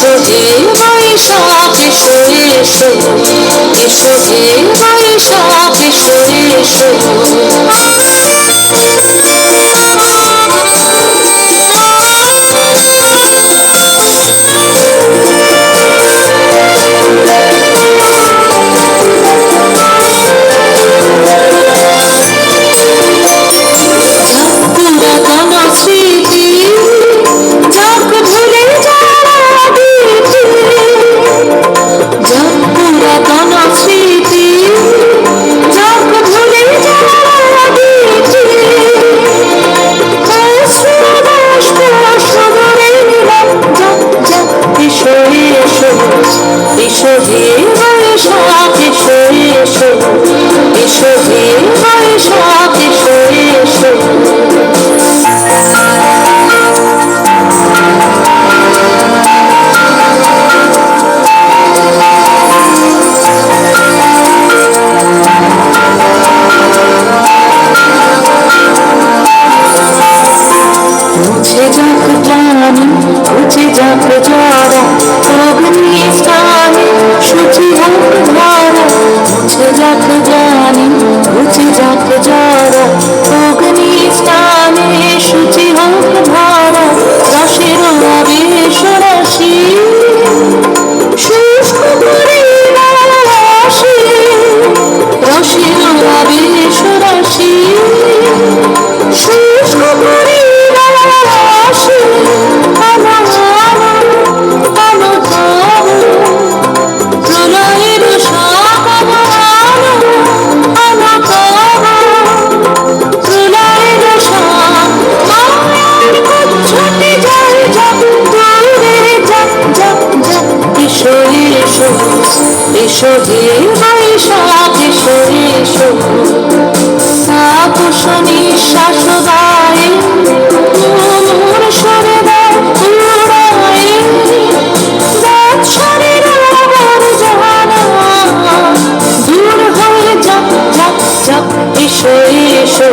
এসো হে বৈশাখ এসো এসো, এসো হে বৈশাখ এসো এসো। এসো হে বৈশাখ এসো এসো, এসো হে বৈশাখ এসো এসো। মুছে যাক প্রাণী, মুছে যাক জরা, অগ্নি স্থানে শুচি হোক ধারা। মুছে যাক প্রাণী, মুছে যাক জরা, অগ্নি স্থানে শুচি হোক ধারা। রসের আবেশ রাশি শুষ্ক করে রাশি, রসের আবেশ রাশি শুষ্ক করে রাশি। প্রলয়ের প্রলয়ের ছুটে যায় যাব দূরে, যাব যাব যাব। এসো এসো, এসো হে বৈশাখ এসো এসো। তাপস নিঃশ্বাস গায়ে মোর সরে দেয় উড়ায়ে, বৎসরের আবার জানা দূর হয়ে যাব যাব যাব। এসো এসো,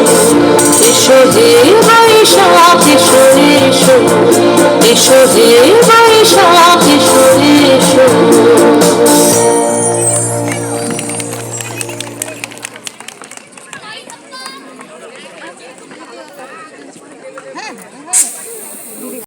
এসো হে বৈশাখ এসো এসো, এসো হে